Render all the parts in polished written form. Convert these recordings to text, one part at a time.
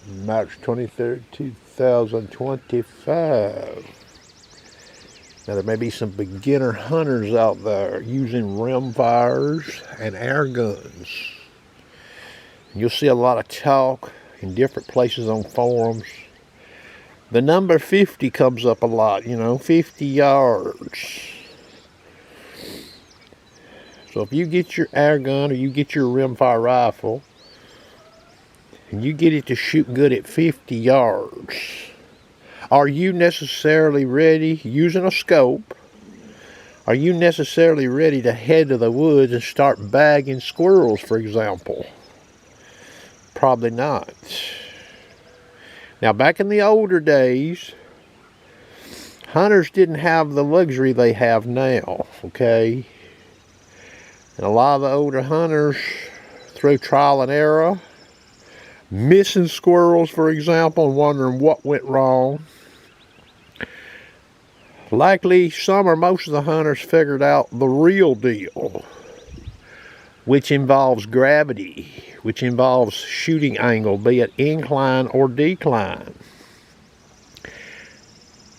March 23rd, 2025. Now there may be some beginner hunters out there using rimfires and air guns. You'll see a lot of talk in different places on forums. The number 50 comes up a lot, 50 yards. So if you get your air gun or you get your rimfire rifle and you get it to shoot good at 50 yards, are you necessarily ready, using a scope, are you necessarily ready to head to the woods and start bagging squirrels, for example? Probably not. Now, back in the older days, hunters didn't have the luxury they have now, okay? And a lot of the older hunters, through trial and error, missing squirrels, for example, and wondering what went wrong. Likely, some or most of the hunters figured out the real deal, which involves gravity, which involves shooting angle, be it incline or decline.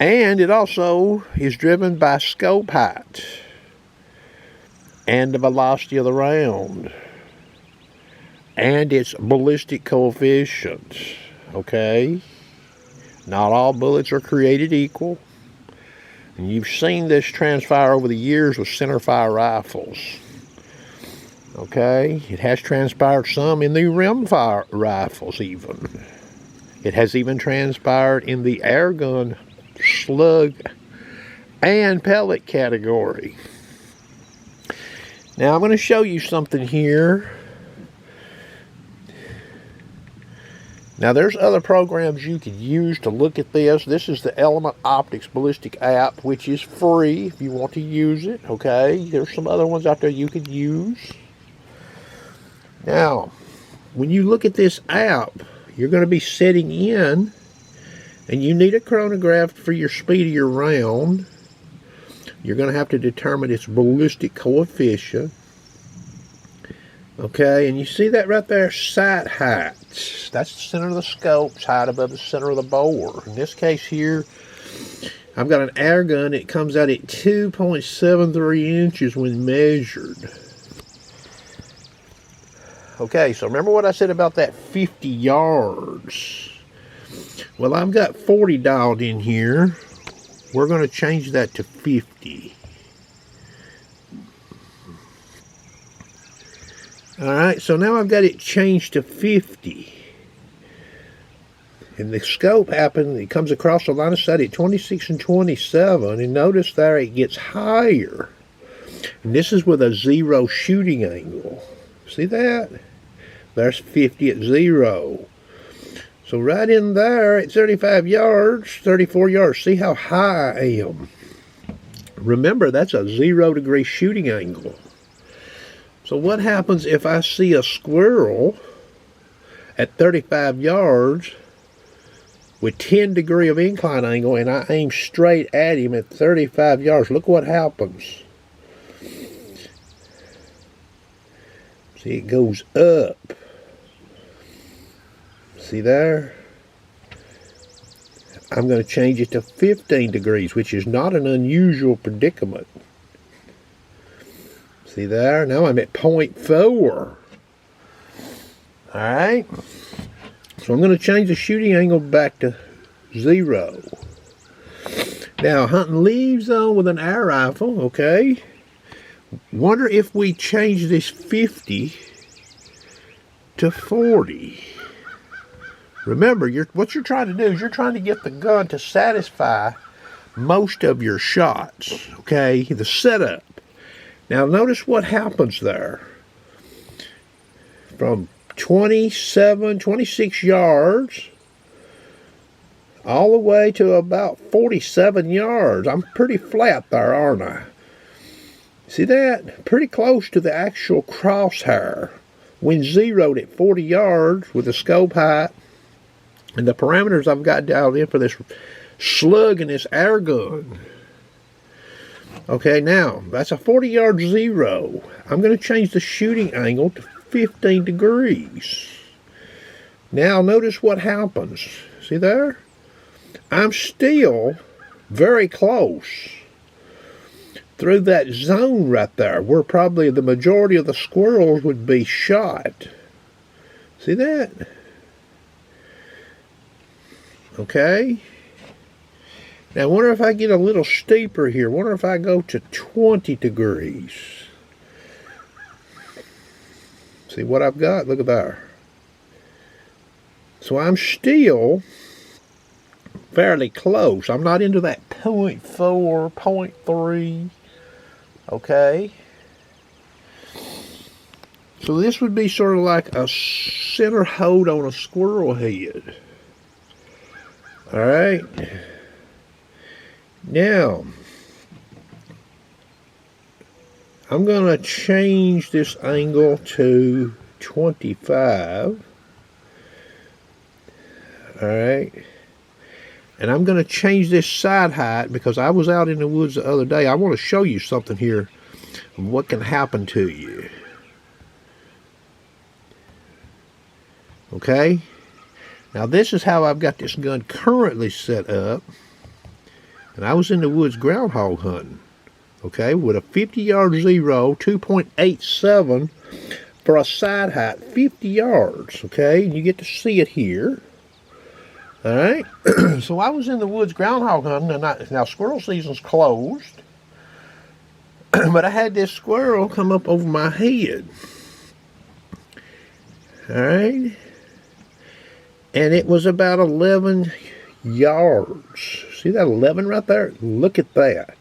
And it also is driven by scope height and the velocity of the round and its ballistic coefficient, okay? Not all bullets are created equal. And you've seen this transpire over the years with centerfire rifles. Okay, it has transpired some in the rimfire rifles even. It has even transpired in the airgun, slug, and pellet category. Now I'm going to show you something here. Now there's other programs you could use to look at this. This is the Element Optics Ballistic app, which is free if you want to use it, okay? There's some other ones out there you could use. Now, when you look at this app, you're going to be setting in, and you need a chronograph for your speed of your round. You're going to have to determine its ballistic coefficient. Okay, and you see that right there, sight height. That's the center of the scope, it's height above the center of the bore. In this case here, I've got an air gun. It comes out at 2.73 inches when measured. Okay, so remember what I said about that 50 yards? Well, I've got 40 dialed in here. We're going to change that to 50. Alright, so now I've got it changed to 50. And the scope happened, it comes across the line of sight at 26 and 27. And notice there it gets higher. And this is with a 0 shooting angle. See that? There's 50 at 0. So right in there at 35 yards, 34 yards, see how high I am. Remember, that's a 0-degree shooting angle. So what happens if I see a squirrel at 35 yards with 10 degree of incline angle and I aim straight at him at 35 yards? Look what happens. See, it goes up. See there? I'm going to change it to 15 degrees, which is not an unusual predicament. See there? Now I'm at 0.4. Alright? So I'm going to change the shooting angle back to 0. Now, hunting leave zone with an air rifle, okay? Wonder if we change this 50 to 40. Remember, what you're trying to do is you're trying to get the gun to satisfy most of your shots, okay? The setup. Now notice what happens there. From 27, 26 yards all the way to about 47 yards. I'm pretty flat there, aren't I? See that? Pretty close to the actual crosshair. When zeroed at 40 yards with the scope height and the parameters I've got dialed in for this slug and this air gun. Okay, now, that's a 40-yard 0. I'm going to change the shooting angle to 15 degrees. Now notice what happens. See there? I'm still very close through that zone right there where probably the majority of the squirrels would be shot. See that? Okay. Now I wonder if I get a little steeper here. I wonder if I go to 20 degrees. See what I've got? Look at there. So I'm still fairly close. I'm not into that 0.4, 0.3. Okay. So this would be sort of like a center hold on a squirrel head. Alright. Now, I'm going to change this angle to 25. Alright. And I'm going to change this side height because I was out in the woods the other day. I want to show you something here of what can happen to you. Okay? Now this is how I've got this gun currently set up. And I was in the woods groundhog hunting. Okay? With a 50-yard zero, 2.87 for a side height, 50 yards. Okay? And you get to see it here. Alright, so I was in the woods groundhog hunting, and now squirrel season's closed, but I had this squirrel come up over my head. Alright, and it was about 11 yards. See that 11 right there? Look at that.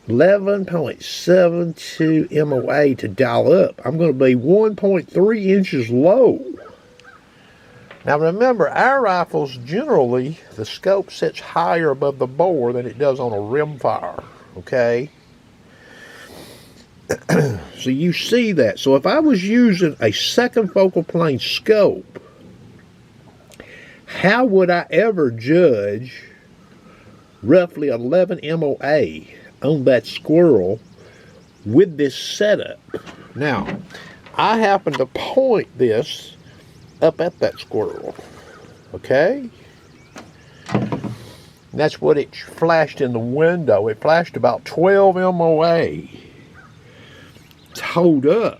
11.72 MOA to dial up. I'm going to be 1.3 inches low. Now remember, our rifles, generally, the scope sits higher above the bore than it does on a rimfire, okay? So you see that. So if I was using a second focal plane scope, how would I ever judge roughly 11 MOA on that squirrel with this setup? Now, I happen to point this up at that squirrel, okay? And that's what it flashed in the window. It flashed about 12 MOA. It's holed up.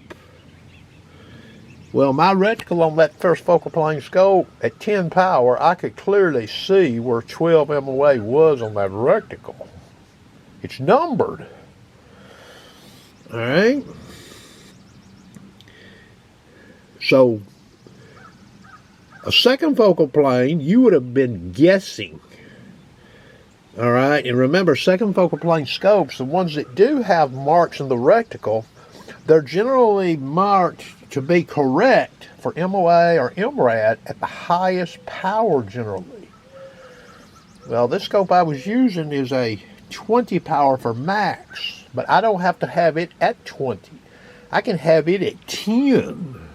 Well, my reticle on that first focal plane scope at 10 power, I could clearly see where 12 MOA was on that reticle. It's numbered. All right? So, a second focal plane, you would have been guessing. All right, and remember, second focal plane scopes, the ones that do have marks in the reticle, they're generally marked to be correct for MOA or MRAD at the highest power generally. Well, this scope I was using is a 20 power for max, but I don't have to have it at 20. I can have it at 10.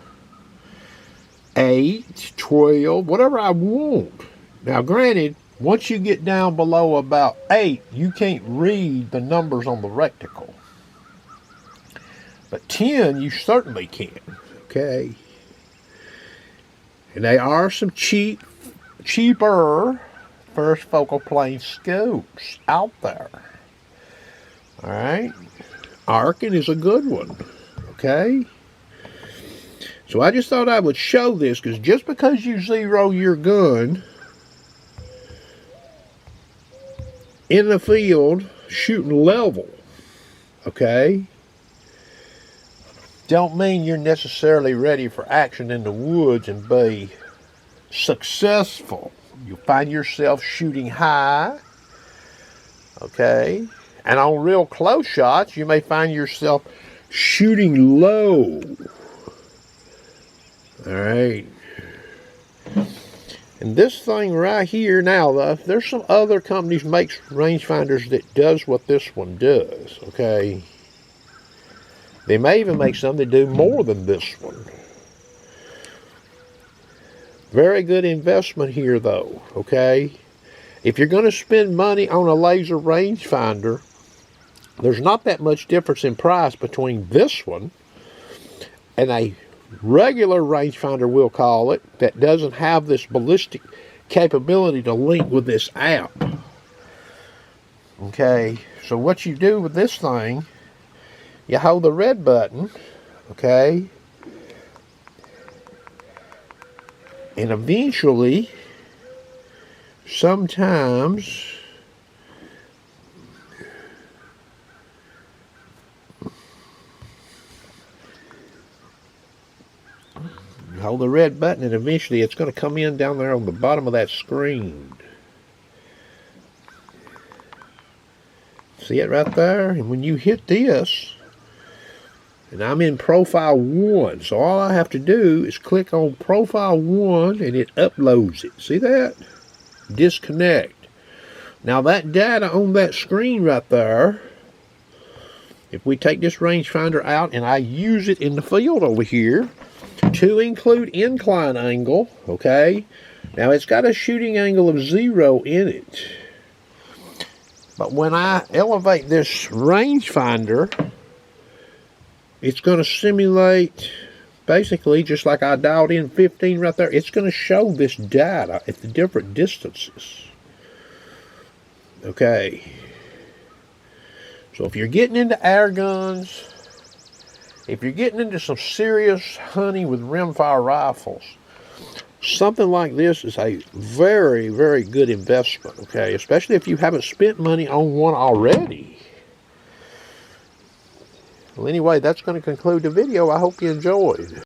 8, 12, whatever I want. Now granted, once you get down below about 8, you can't read the numbers on the reticle. But 10, you certainly can. Okay. And they are some cheaper first focal plane scopes out there. Alright. Arkin is a good one. Okay. So I just thought I would show this, because just because you zero your gun in the field shooting level, okay, don't mean you're necessarily ready for action in the woods and be successful. You'll find yourself shooting high, okay, and on real close shots you may find yourself shooting low. Alright. And this thing right here, now, there's some other companies makes rangefinders that does what this one does, okay? They may even make some that do more than this one. Very good investment here, though, okay? If you're going to spend money on a laser rangefinder, there's not that much difference in price between this one and a regular rangefinder, we'll call it, that doesn't have this ballistic capability to link with this app. Okay, so what you do with this thing, you hold the red button, okay, and eventually, sometimes, you hold the red button and eventually it's going to come in down there on the bottom of that screen. See it right there? And when you hit this, and I'm in profile 1, so all I have to do is click on profile 1 and it uploads it. See that? Disconnect. Now that data on that screen right there, if we take this rangefinder out and I use it in the field over here to include incline angle, okay? Now it's got a shooting angle of 0 in it. But when I elevate this rangefinder, it's going to simulate, basically, just like I dialed in 15 right there, it's going to show this data at the different distances. Okay. So if you're getting into air guns, if you're getting into some serious hunting with rimfire rifles, something like this is a very, very good investment, okay? Especially if you haven't spent money on one already. Well, anyway, that's going to conclude the video. I hope you enjoyed.